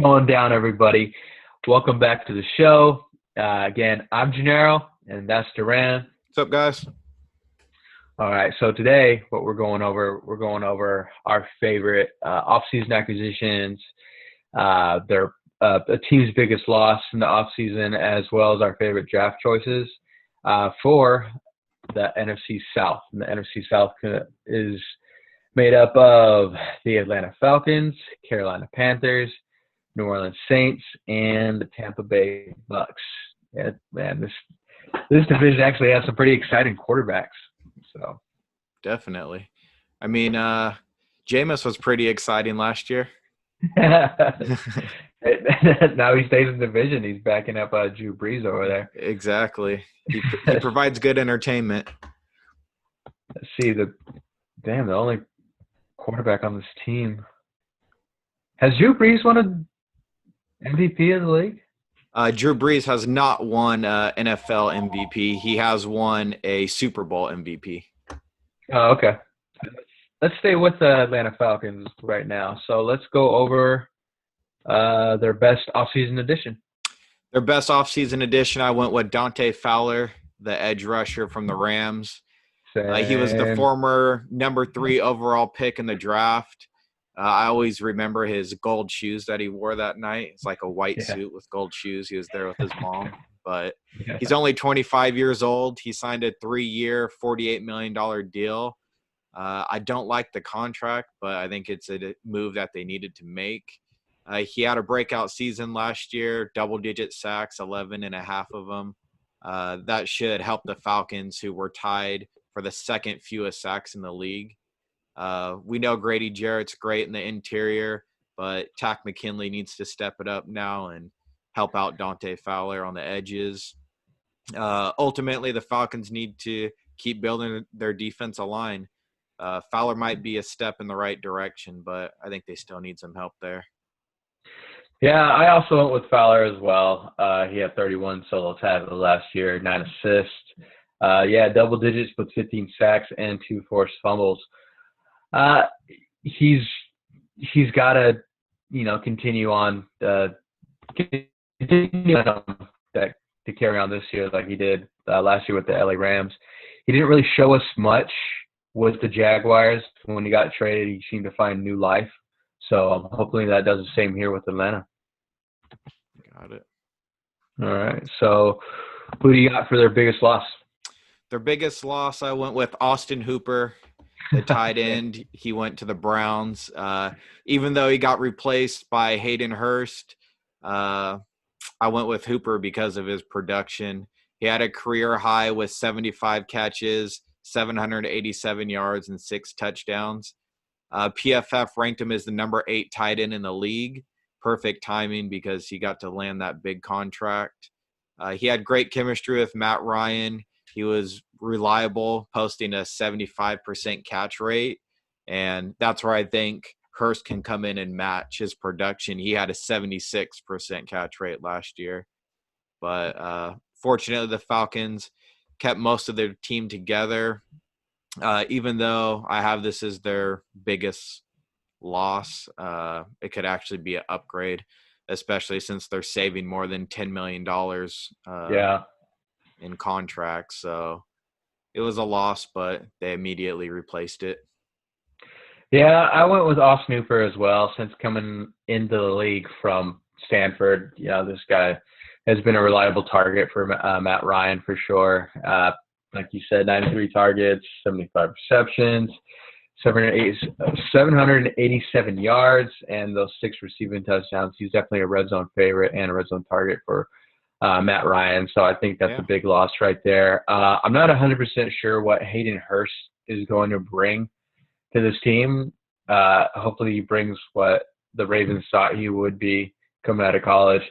Going down, everybody. Welcome back to the show. Again, I'm Genaro, and that's Duran. What's up, guys? All right, so today what we're going over our favorite off-season acquisitions, their a team's biggest loss in the off-season, as well as our favorite draft choices for the NFC South. And the NFC South is made up of the Atlanta Falcons, Carolina Panthers, New Orleans Saints, and the Tampa Bay Bucks. Yeah, man, this division actually has some pretty exciting quarterbacks. So Definitely. I mean, Jameis was pretty exciting last year. now he stays in the division. He's backing up Drew Brees over there. Exactly. He provides good entertainment. Let's see, the only quarterback on this team. Has Drew Brees won an MVP of the league? Drew Brees has not won NFL MVP. He has won a Super Bowl MVP. Oh, okay. Let's stay with the Atlanta Falcons right now. So let's go over their best offseason addition. Their best offseason addition, I went with Dante Fowler, the edge rusher from the Rams. He was the former number 3 overall pick in the draft. I always remember his gold shoes that he wore that night. It's like a white suit with gold shoes. He was there with his mom. But he's only 25 years old. He signed a 3-year, $48 million deal. I don't like the contract, but I think it's a move that they needed to make. He had a breakout season last year, double-digit sacks, 11 and a half of them. That should help the Falcons, who were tied for the second fewest sacks in the league. We know Grady Jarrett's great in the interior, but Tack McKinley needs to step it up now and help out Dante Fowler on the edges. Ultimately, the Falcons need to keep building their defensive line. Fowler might be a step in the right direction, but I think they still need some help there. Yeah, I also went with Fowler as well. He had 31 solo tackles last year, 9 assists. Double digits with 15 sacks and 2 forced fumbles. He's got to, continue on to carry on this year like he did last year with the LA Rams. He didn't really show us much with the Jaguars. When he got traded, he seemed to find new life. So hopefully that does the same here with Atlanta. Got it. All right. So who do you got for their biggest loss? Their biggest loss, I went with Austin Hooper, the tight end. He went to the Browns. Even though he got replaced by Hayden Hurst, I went with Hooper because of his production. He had a career high with 75 catches, 787 yards, and 6 touchdowns. PFF ranked him as the number 8 tight end in the league. Perfect timing because he got to land that big contract. He had great chemistry with Matt Ryan. He was reliable, posting a 75% catch rate. And that's where I think Hurst can come in and match his production. He had a 76% catch rate last year. But fortunately, the Falcons kept most of their team together. Even though I have this as their biggest loss, it could actually be an upgrade, especially since they're saving more than $10 million in contracts. So it was a loss, but they immediately replaced it. Yeah, I went with Austin Hooper as well. Since coming into the league from Stanford, this guy has been a reliable target for Matt Ryan for sure. Like you said, 93 targets, 75 receptions, 787 yards, and those 6 receiving touchdowns. He's definitely a red zone favorite and a red zone target for Matt Ryan. So I think that's a big loss right there. I'm not 100% sure what Hayden Hurst is going to bring to this team. Hopefully he brings what the Ravens thought he would be coming out of college.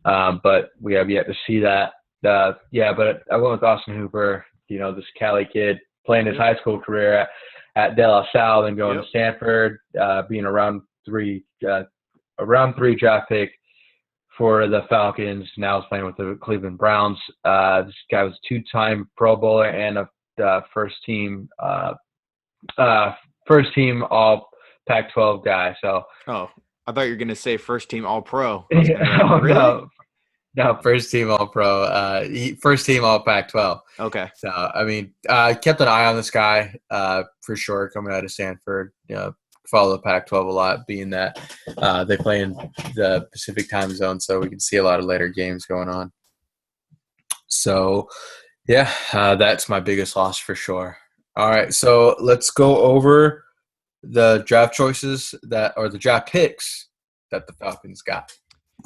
But we have yet to see that. But I went with Austin Hooper, this Cali kid playing his high school career at De La Salle and going to Stanford, being a round 3 draft pick for the Falcons. Now he's playing with the Cleveland Browns. This guy was a 2-time Pro Bowler and a first team all Pac-12 guy. So I thought you were going to say first team All-Pro. Really? No, first team All-Pro. First team All Pac-12. Okay. So, I mean, kept an eye on this guy for sure coming out of Stanford. Follow the Pac-12 a lot, being that they play in the Pacific time zone, so we can see a lot of later games going on. So, yeah, that's my biggest loss for sure. All right, so let's go over the draft choices or the draft picks that the Falcons got.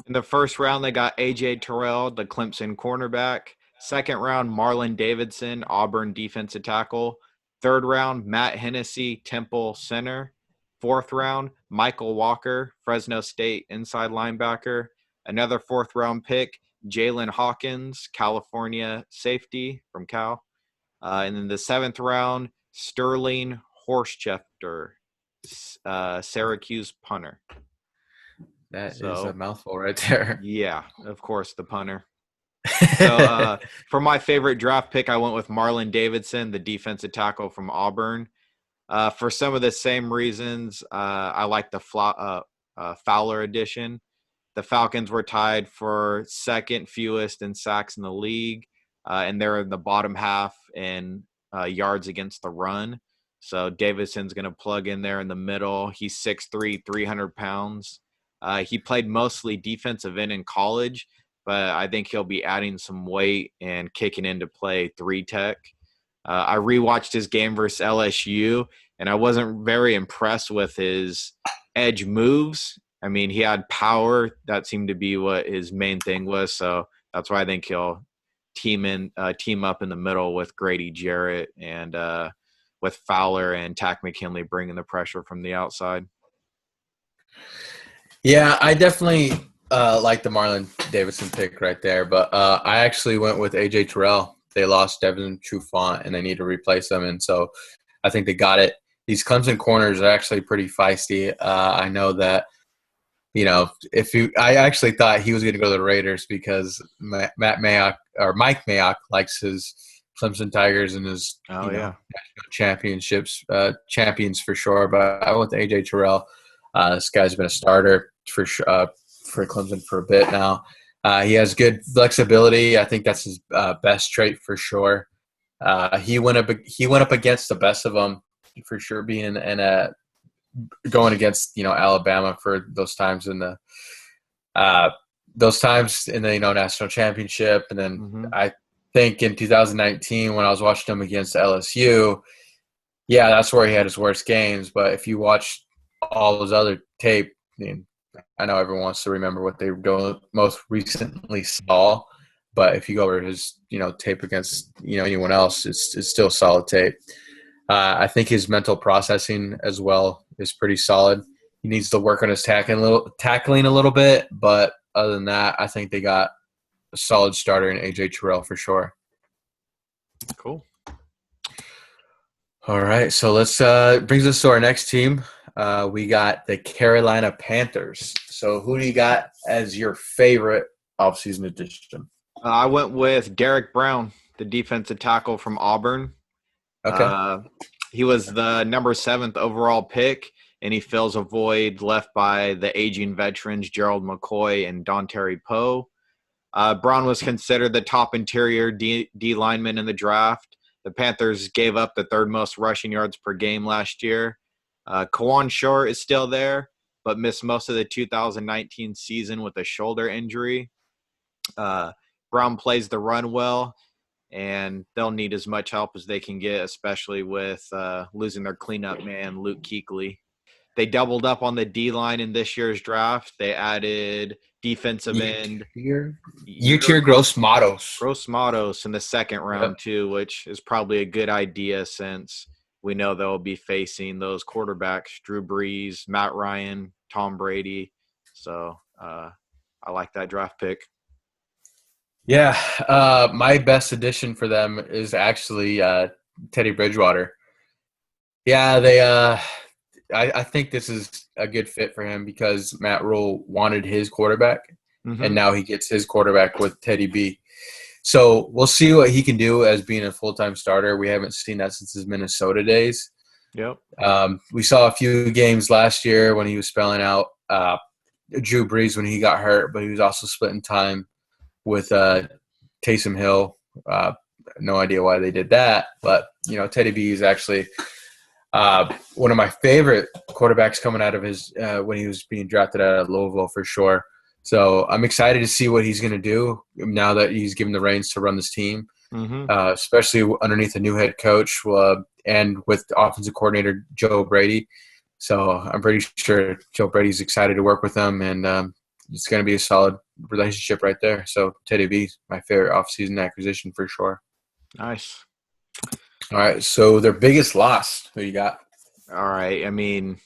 In the first round, they got A.J. Terrell, the Clemson cornerback. Second round, Marlon Davidson, Auburn defensive tackle. Third round, Matt Hennessy, Temple center. Fourth round, Michael Walker, Fresno State inside linebacker. Another fourth round pick, Jalen Hawkins, California safety from Cal. And then the seventh round, Sterling Horschefter, Syracuse punter. That is a mouthful right there. Yeah, of course, the punter. So for my favorite draft pick, I went with Marlon Davidson, the defensive tackle from Auburn. For some of the same reasons, I like the Fowler edition. The Falcons were tied for second fewest in sacks in the league, and they're in the bottom half in yards against the run. So Davidson's going to plug in there in the middle. He's 6'3", 300 pounds. He played mostly defensive end in college, but I think he'll be adding some weight and kicking into play 3-tech. I rewatched his game versus LSU, and I wasn't very impressed with his edge moves. I mean, he had power. That seemed to be what his main thing was. So that's why I think he'll team up in the middle with Grady Jarrett and with Fowler and Tack McKinley bringing the pressure from the outside. Yeah, I definitely like the Marlon Davidson pick right there, but I actually went with A.J. Terrell. They lost Devin Trufant, and they need to replace them, and so I think they got it. These Clemson corners are actually pretty feisty. I know that, I actually thought he was going to go to the Raiders because Mike Mayock likes his Clemson Tigers and his national championships, champions for sure. But I went to A.J. Terrell. This guy's been a starter for Clemson for a bit now. He has good flexibility. I think that's his best trait for sure. He went up against the best of them for sure, being going against Alabama for those times in the national championship, and then I think in 2019 when I was watching him against LSU, that's where he had his worst games. But if you watch all those other tape, I know everyone wants to remember what they most recently saw, but if you go over his tape against anyone else, it's still solid tape. I think his mental processing as well is pretty solid. He needs to work on his tackling a little bit, but other than that, I think they got a solid starter in A.J. Terrell for sure. Cool. All right, so let's brings us to our next team. We got the Carolina Panthers. So who do you got as your favorite offseason addition? I went with Derek Brown, the defensive tackle from Auburn. Okay. He was the number 7th overall pick, and he fills a void left by the aging veterans Gerald McCoy and Dontari Poe. Brown was considered the top interior D lineman in the draft. The Panthers gave up the 3rd most rushing yards per game last year. Kawan Shore is still there, but missed most of the 2019 season with a shoulder injury. Brown plays the run well, and they'll need as much help as they can get, especially with losing their cleanup man, Luke Kuechly. They doubled up on the D-line in this year's draft. They added defensive end Yetur Gross-Matos. Gross-Matos in the 2nd round, too, which is probably a good idea since we know they'll be facing those quarterbacks, Drew Brees, Matt Ryan, Tom Brady. So I like that draft pick. Yeah, my best addition for them is actually Teddy Bridgewater. Yeah, I think this is a good fit for him because Matt Rule wanted his quarterback, and now he gets his quarterback with Teddy B. So we'll see what he can do as being a full-time starter. We haven't seen that since his Minnesota days. Yep. We saw a few games last year when he was spelling out Drew Brees when he got hurt, but he was also splitting time with Taysom Hill. No idea why they did that, but Teddy B is actually one of my favorite quarterbacks coming out of his when he was being drafted out of Louisville for sure. So I'm excited to see what he's going to do now that he's given the reins to run this team, especially underneath a new head coach and with offensive coordinator Joe Brady. So I'm pretty sure Joe Brady's excited to work with them, and it's going to be a solid relationship right there. So Teddy B, my favorite offseason acquisition for sure. Nice. All right, so their biggest loss, who you got? All right, I mean,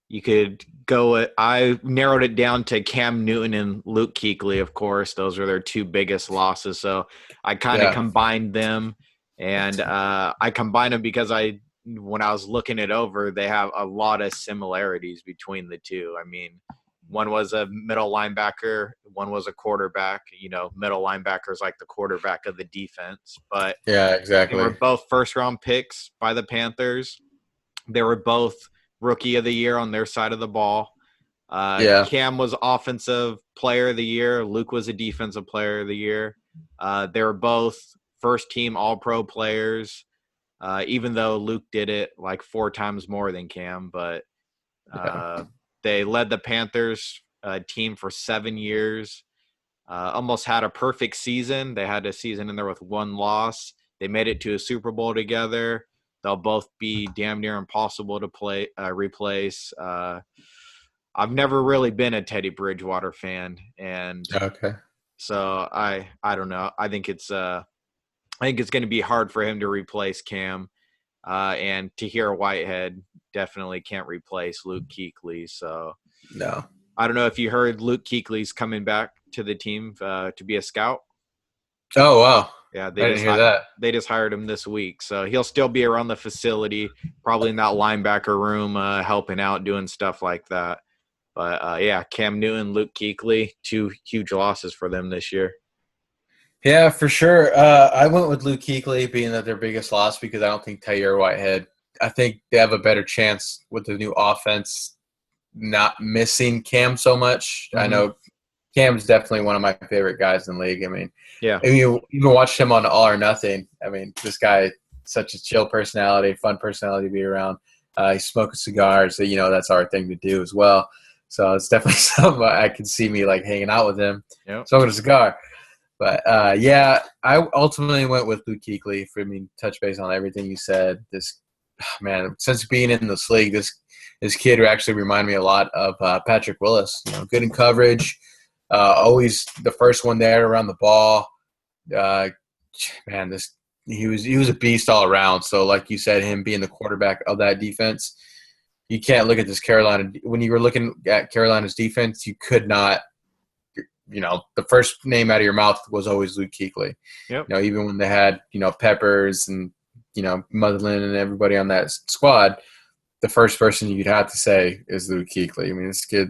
you could go – I narrowed it down to Cam Newton and Luke Kuechly, of course. Those are their two biggest losses. So I kind of combined them, and I combined them because when I was looking it over, they have a lot of similarities between the two. I mean, one was a middle linebacker, one was a quarterback. Middle linebacker is like the quarterback of the defense. But yeah, exactly. They were both first-round picks by the Panthers. They were both rookie of the year on their side of the ball. Cam was offensive player of the year. Luke was a defensive player of the year. They were both first-team all-pro players, even though Luke did it like 4 times more than Cam. But they led the Panthers team for 7 years, almost had a perfect season. They had a season in there with 1 loss. They made it to a Super Bowl together. They'll both be damn near impossible to replace. I've never really been a Teddy Bridgewater fan, and so I don't know. I think it's going to be hard for him to replace Cam, and Tahir Whitehead definitely can't replace Luke Kuechly. So no, I don't know if you heard Luke Kuechly's coming back to the team to be a scout. Oh wow. Yeah, I didn't hear that. They just hired him this week, so he'll still be around the facility, probably in that linebacker room, helping out, doing stuff like that. But Cam Newton, Luke Kuechly, 2 huge losses for them this year. Yeah, for sure. I went with Luke Kuechly being their biggest loss because I don't think Tahir Whitehead. I think they have a better chance with the new offense, not missing Cam so much. I know Cam's definitely one of my favorite guys in the league. I mean, you even watched him on All or Nothing. I mean, this guy, such a chill personality, fun personality to be around. He's smoking cigars. So, that's our thing to do as well. So it's definitely something I can see me like hanging out with him, smoking a cigar. But I ultimately went with Luke Kuechly. Touch base on everything you said. This man, since being in this league, this kid actually reminded me a lot of Patrick Willis. Good in coverage. Always the first one there around the ball. He was a beast all around. So like you said, him being the quarterback of that defense, you can't look at this Carolina. When you were looking at Carolina's defense, you could not. The first name out of your mouth was always Luke Kuechly. Yep. Even when they had Peppers and Motherland and everybody on that squad, the first person you'd have to say is Luke Kuechly. I mean, this kid.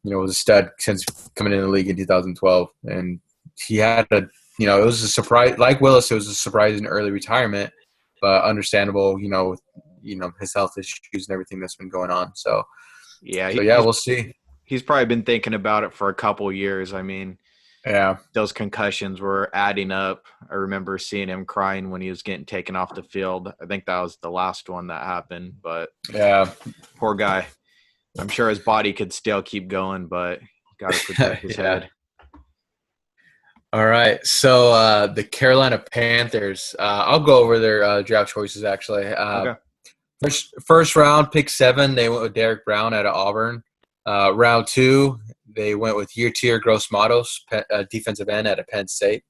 Was a stud since coming in the league in 2012. And he had it was a surprise. Like Willis, it was a surprising early retirement, but understandable, with, his health issues and everything that's been going on. So, we'll see. He's probably been thinking about it for a couple years. I mean, those concussions were adding up. I remember seeing him crying when he was getting taken off the field. I think that was the last one that happened, but poor guy. I'm sure his body could still keep going, but got to protect his head. All right. So the Carolina Panthers, I'll go over their draft choices, actually. First round, pick 7, they went with Derek Brown out of Auburn. Round 2, they went with Yetur Gross-Matos, defensive end out of Penn State.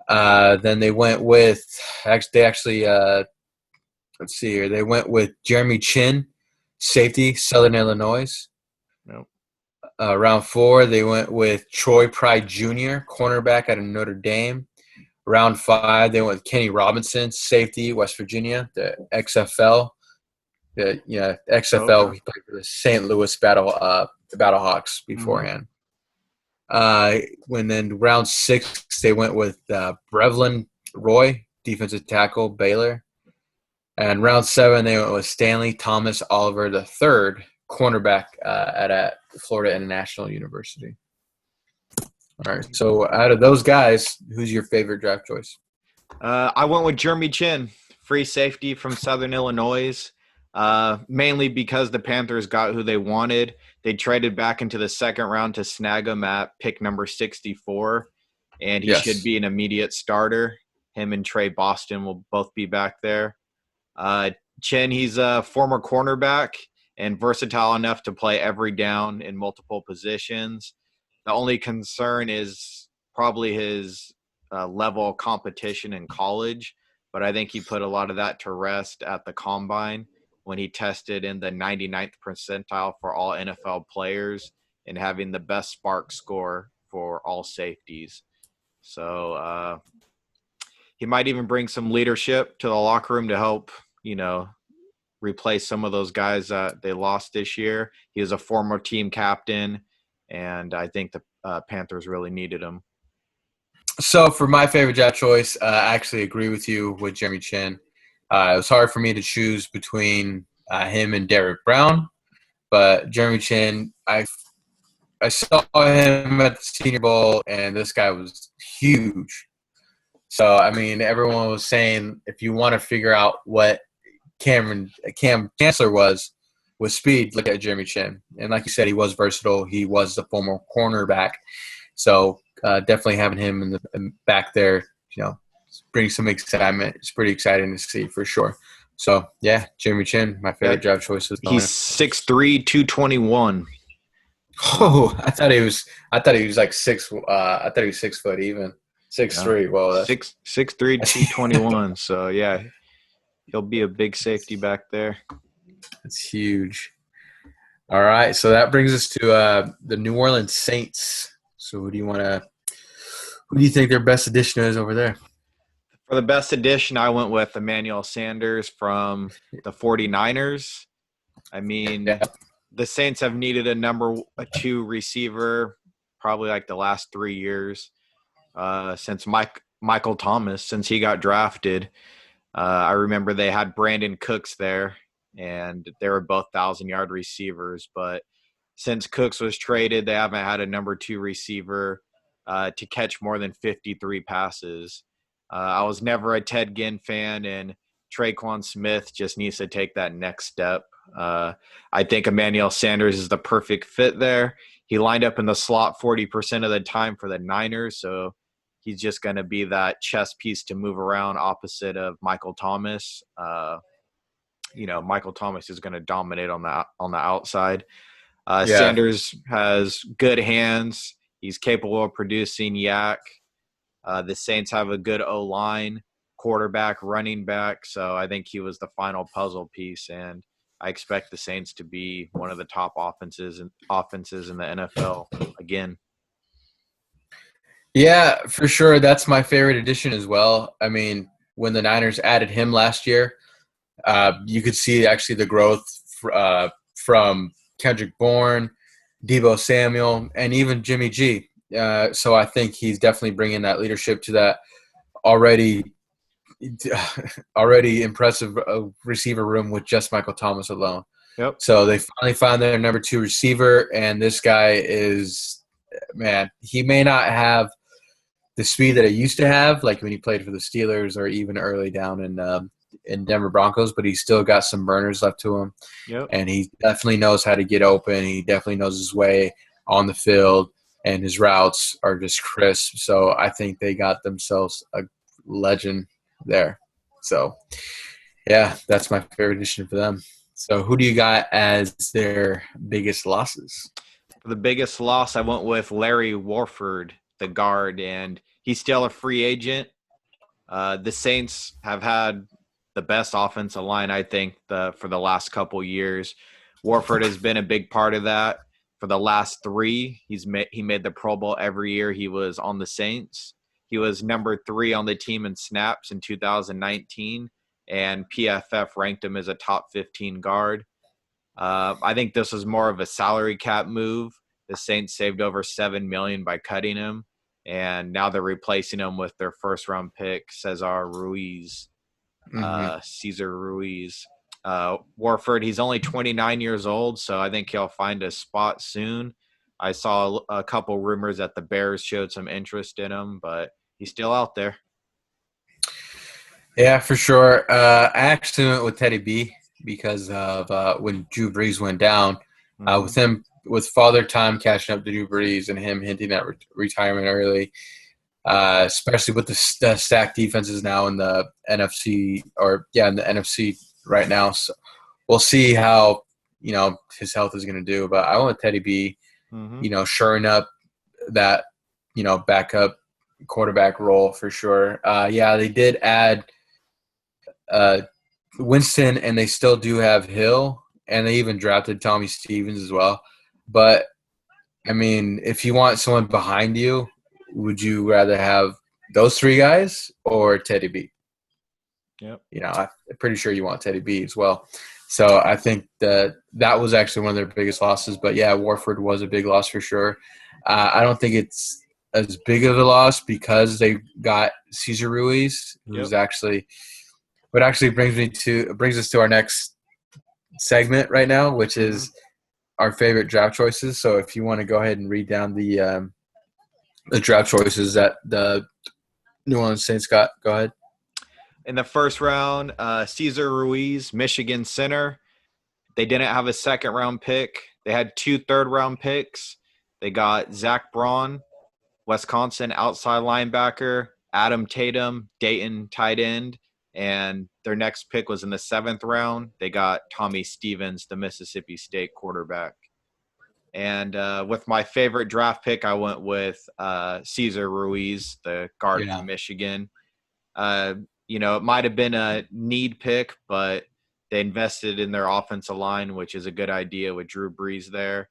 Then they went with let's see here. They went with Jeremy Chin, safety, Southern Illinois. Nope. Round 4, they went with Troy Pride Jr., cornerback out of Notre Dame. Round 5, they went with Kenny Robinson, safety, West Virginia, the XFL. XFL. He played for the St. Louis Battlehawks beforehand. When then round 6, they went with Brevlin Roy, defensive tackle, Baylor. And round 7, they went with Stanley Thomas Oliver III, cornerback at Florida International University. All right. So out of those guys, who's your favorite draft choice? I went with Jeremy Chin, free safety from Southern Illinois, mainly because the Panthers got who they wanted. They traded back into the second round to snag him at pick number 64, and he should be an immediate starter. Him and Trey Boston will both be back there. Chin, he's a former cornerback and versatile enough to play every down in multiple positions. The only concern is probably his level of competition in college, but I think he put a lot of that to rest at the combine when he tested in the 99th percentile for all NFL players and having the best spark score for all safeties. So he might even bring some leadership to the locker room to help, replace some of those guys that they lost this year. He is a former team captain, and I think the Panthers really needed him. So for my favorite draft choice, I actually agree with you with Jeremy Chin. It was hard for me to choose between him and Derrick Brown, but Jeremy Chin, I saw him at the Senior Bowl, and this guy was huge. So, I mean, everyone was saying if you want to figure out what Cam Chancellor was with speed, look at Jeremy Chin. And like you said, he was versatile. He was the former cornerback. So definitely having him in the back there, brings some excitement. It's pretty exciting to see for sure. So, yeah, Jeremy Chin, my favorite draft choice. He's 6'3", 221. Oh, I thought he was like 6. I thought he was 6 foot even. 6'3". Well, that's 6'3", 221. So yeah, he'll be a big safety back there. That's huge. All right, so that brings us to the New Orleans Saints. So who do you think their best addition is over there? For the best addition, I went with Emmanuel Sanders from the 49ers. I mean, the Saints have needed a number 2 receiver probably like the last 3 years since Michael Thomas, since he got drafted. I remember they had Brandon Cooks there, and they were both 1,000-yard receivers. But since Cooks was traded, they haven't had a number 2 receiver to catch more than 53 passes. I was never a Ted Ginn fan, and Traquan Smith just needs to take that next step. I think Emmanuel Sanders is the perfect fit there. He lined up in the slot 40% of the time for the Niners, so he's just going to be that chess piece to move around opposite of Michael Thomas. Michael Thomas is going to dominate on the outside. Sanders has good hands. He's capable of producing yak. The Saints have a good O-line, quarterback, running back. So I think he was the final puzzle piece, and I expect the Saints to be one of the top offenses in the NFL again. Yeah, for sure. That's my favorite addition as well. I mean, when the Niners added him last year, you could see actually the growth from Kendrick Bourne, Deebo Samuel, and even Jimmy G. So I think he's definitely bringing that leadership to that already impressive receiver room with just Michael Thomas alone. Yep. So they finally found their number 2 receiver, and this guy is, man, he may not have the speed that he used to have, like when he played for the Steelers or even early down in Denver Broncos, but he's still got some burners left to him. Yep. And he definitely knows how to get open. He definitely knows his way on the field, and his routes are just crisp. So I think they got themselves a legend there. So, yeah, that's my favorite addition for them. So who do you got as their biggest losses? For the biggest loss, I went with Larry Warford, the guard, and he's still a free agent. The Saints have had the best offensive line, I think, for the last couple years. Warford has been a big part of that. For the last 3, he made the Pro Bowl every year he was on the Saints. He was number 3 on the team in snaps in 2019, and PFF ranked him as a top 15 guard. I think this was more of a salary cap move. The Saints saved over $7 million by cutting him, and now they're replacing him with their first-round pick, Cesar Ruiz. Warford, he's only 29 years old, so I think he'll find a spot soon. I saw a couple rumors that the Bears showed some interest in him, but he's still out there. Yeah, for sure. I actually went with Teddy B because of when Drew Brees went down. With Father Time catching up to Drew Brees and him hinting at retirement early, especially with the stacked defenses now in the NFC in the NFC right now. So we'll see how his health is going to do. But I went with Teddy B. Shoring up that backup quarterback role for sure. They did add Winston, and they still do have Hill, and they even drafted Tommy Stevens as well. But I mean, if you want someone behind you, would you rather have those three guys or Teddy B? Yep. I'm pretty sure you want Teddy B as well. So I think that was actually one of their biggest losses. But yeah, Warford was a big loss for sure. I don't think it's as big of a loss because they got Cesar Ruiz, who's actually brings us to our next segment right now, which is our favorite draft choices. So if you want to go ahead and read down the draft choices that the New Orleans Saints got, go ahead. In the first round, Cesar Ruiz, Michigan center. They didn't have a second-round pick. They had 2 third-round picks. They got Zach Braun, Wisconsin outside linebacker, Adam Tatum, Dayton tight end, and their next pick was in the 7th round. They got Tommy Stevens, the Mississippi State quarterback. And with my favorite draft pick, I went with Cesar Ruiz, the guard from Michigan. It might have been a need pick, but they invested in their offensive line, which is a good idea with Drew Brees there.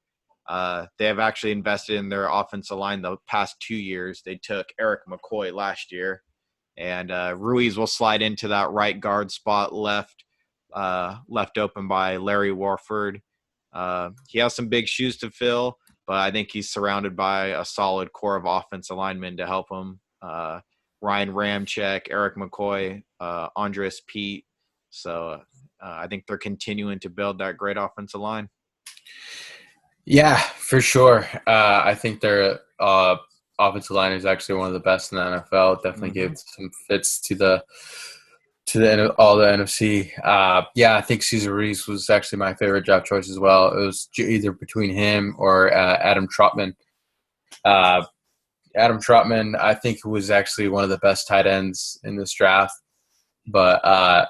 They have actually invested in their offensive line the past 2 years. They took Eric McCoy last year, and Ruiz will slide into that right guard spot left open by Larry Warford. He has some big shoes to fill, but I think he's surrounded by a solid core of offensive linemen to help him. Ryan Ramczyk, Eric McCoy, Andres Pete. So I think they're continuing to build that great offensive line. Yeah, for sure. I think their offensive line is actually one of the best in the NFL. It definitely gives some fits to all the NFC. I think Cesar Ruiz was actually my favorite draft choice as well. It was either between him or Adam Trautman. Adam Trautman, I think, was actually one of the best tight ends in this draft. But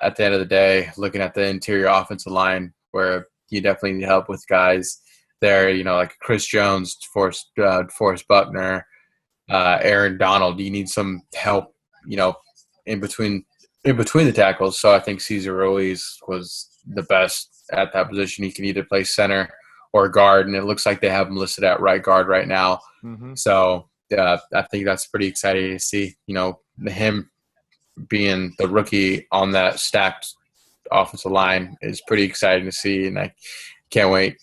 at the end of the day, looking at the interior offensive line, where you definitely need help with guys there, like Chris Jones, Forrest Buckner, Aaron Donald. You need some help, in between the tackles. So I think Cesar Ruiz was the best at that position. He can either play center or guard, and it looks like they have him listed at right guard right now. So I think that's pretty exciting to see, him being the rookie on that stacked offensive line is pretty exciting to see, and I can't wait.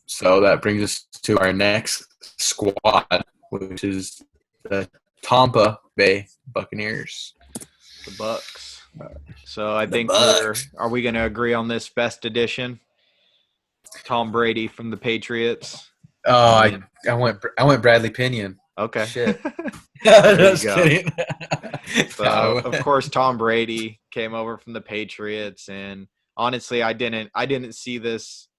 So that brings us to our next squad, which is the Tampa Bay Buccaneers. The Bucs. So I think are we going to agree on this best edition? Tom Brady from the Patriots. Oh, I went Bradley Pinion. Okay. Shit. Just kidding. So of course Tom Brady came over from the Patriots, and honestly I didn't see this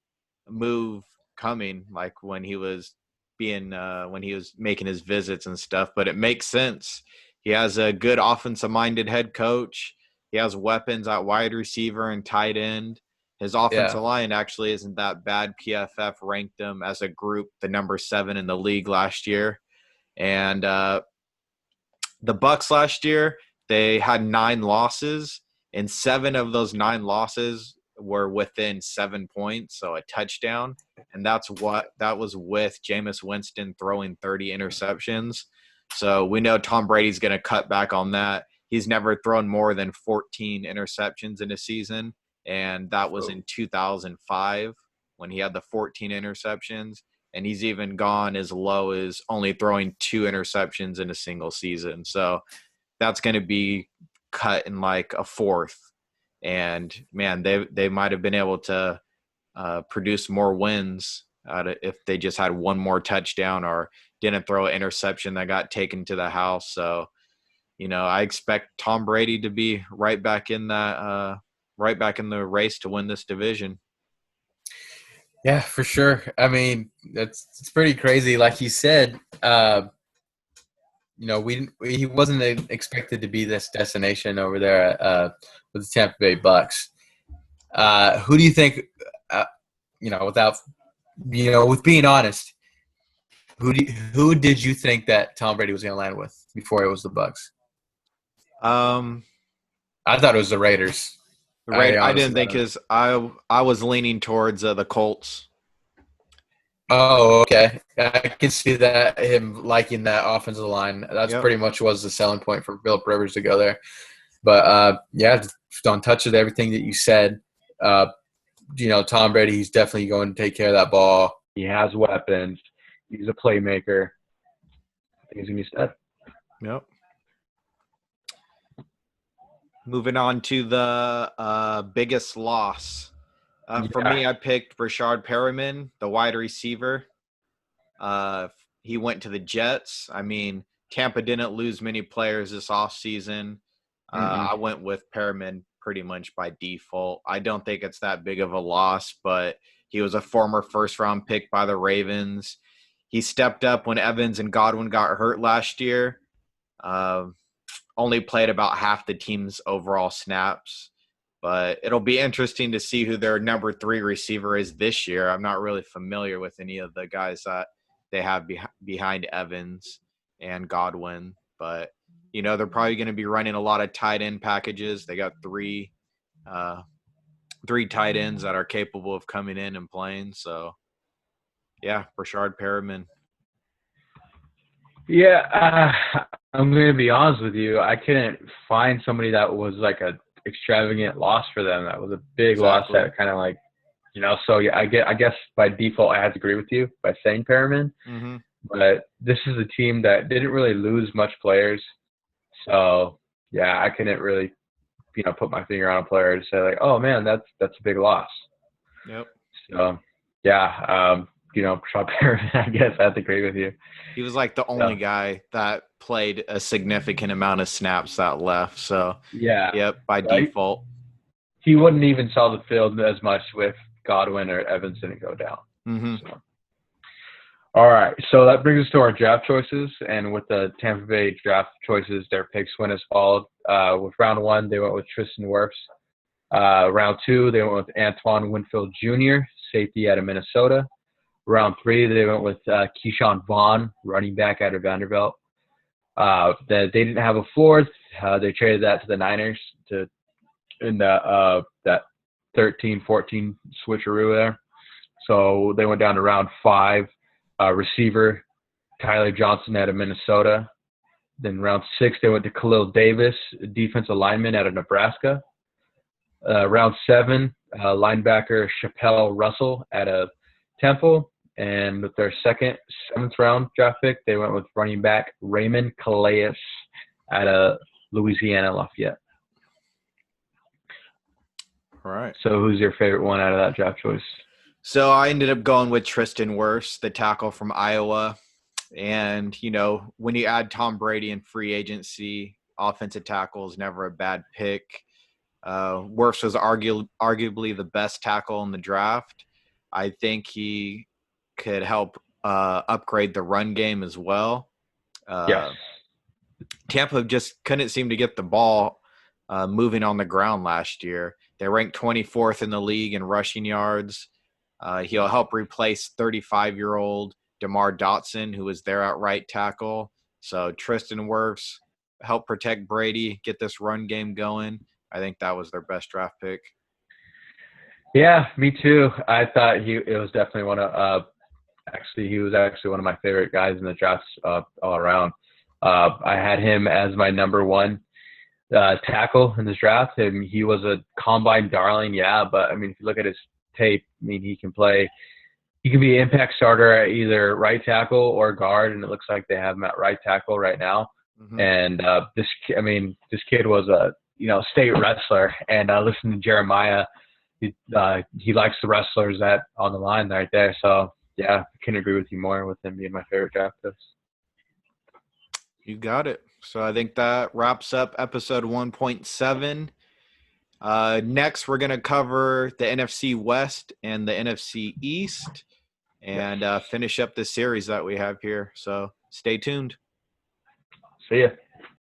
move coming, like when he was making his visits and stuff, but it makes sense. He has a good offensive minded head coach. He has weapons at wide receiver and tight end. His offensive line actually isn't that bad. PFF ranked them as a group the number 7 in the league last year. And the Bucs last year, they had 9 losses, and 7 of those 9 losses were within 7 points, so a touchdown. And that was with Jameis Winston throwing 30 interceptions. So we know Tom Brady's going to cut back on that. He's never thrown more than 14 interceptions in a season, and that was in 2005 when he had the 14 interceptions. And he's even gone as low as only throwing 2 interceptions in a single season. So that's going to be cut in like a fourth. And man, they might have been able to produce more wins if they just had one more touchdown or didn't throw an interception that got taken to the house. So, I expect Tom Brady to be right back in the race to win this division. Yeah, for sure. I mean, it's pretty crazy. Like you said, he wasn't expected to be this destination over there with the Tampa Bay Bucks. Who do you think? With being honest, who did you think that Tom Brady was going to land with before it was the Bucks? I thought it was the Raiders. I didn't think his. I was leaning towards the Colts. Oh, okay. I can see that, him liking that offensive line. That's pretty much was the selling point for Philip Rivers to go there. But, don't touch it, everything that you said. Tom Brady, he's definitely going to take care of that ball. He has weapons. He's a playmaker. I think he's going to be stud. Yep. Moving on to the biggest loss. For me, I picked Rashard Perriman, the wide receiver. He went to the Jets. I mean, Tampa didn't lose many players this offseason. I went with Perriman pretty much by default. I don't think it's that big of a loss, but he was a former first-round pick by the Ravens. He stepped up when Evans and Godwin got hurt last year. Only played about half the team's overall snaps. But it'll be interesting to see who their number 3 receiver is this year. I'm not really familiar with any of the guys that they have behind Evans and Godwin. But, they're probably going to be running a lot of tight end packages. They got three tight ends that are capable of coming in and playing. So, yeah, Rashard Perriman. Yeah, I'm going to be honest with you. I couldn't find somebody that was like a extravagant loss for them. That was a big loss that kind of so yeah, I guess by default I had to agree with you by saying Perriman. But this is a team that didn't really lose much players. So yeah, I couldn't really, put my finger on a player to say like, oh man, that's a big loss. Yep. So yeah, Rashard Perriman, I guess I have to agree with you. He was like the only guy that played a significant amount of snaps that left. So yeah, yep, by default. He wouldn't even saw the field as much with Godwin or Evans didn't go down. So. All right, so that brings us to our draft choices, and with the Tampa Bay draft choices, their picks went as followed. With round 1, they went with Tristan Wirfs. Round 2, they went with Antoine Winfield Jr., safety out of Minnesota. Round 3, they went with Keyshawn Vaughn, running back out of Vanderbilt. They didn't have a 4th. They traded that to the Niners in that 13-14 switcheroo there. So they went down to round 5. Receiver Tyler Johnson out of Minnesota. Then round 6, they went to Khalil Davis, defensive lineman out of Nebraska. Round 7, linebacker Chappelle Russell out of Temple. And with their 7th round draft pick, they went with running back Raymond Calais out of Louisiana Lafayette. All right. So who's your favorite one out of that draft choice? So I ended up going with Tristan Wirfs, the tackle from Iowa. And, when you add Tom Brady in free agency, offensive tackle is never a bad pick. Wirfs was arguably the best tackle in the draft. I think he could help upgrade the run game as well. Yes. Tampa just couldn't seem to get the ball moving on the ground last year. They ranked 24th in the league in rushing yards. He'll help replace 35-year-old DeMar Dotson, who was there at right tackle. So Tristan Wirfs help protect Brady, get this run game going. I think that was their best draft pick. Yeah, me too. I thought he was definitely one of he was actually one of my favorite guys in the drafts all around. I had him as my number 1 tackle in this draft, and he was a combine darling. Yeah, but I mean, if you look at his tape, I mean, he can play. He can be an impact starter at either right tackle or guard, and it looks like they have him at right tackle right now. And this kid was state wrestler. And listen to Jeremiah. He likes the wrestlers that on the line right there. So, yeah, I couldn't agree with you more with him being my favorite draft pick. You got it. So I think that wraps up episode 1.7. Next, we're going to cover the NFC West and the NFC East and finish up the series that we have here. So stay tuned. See ya.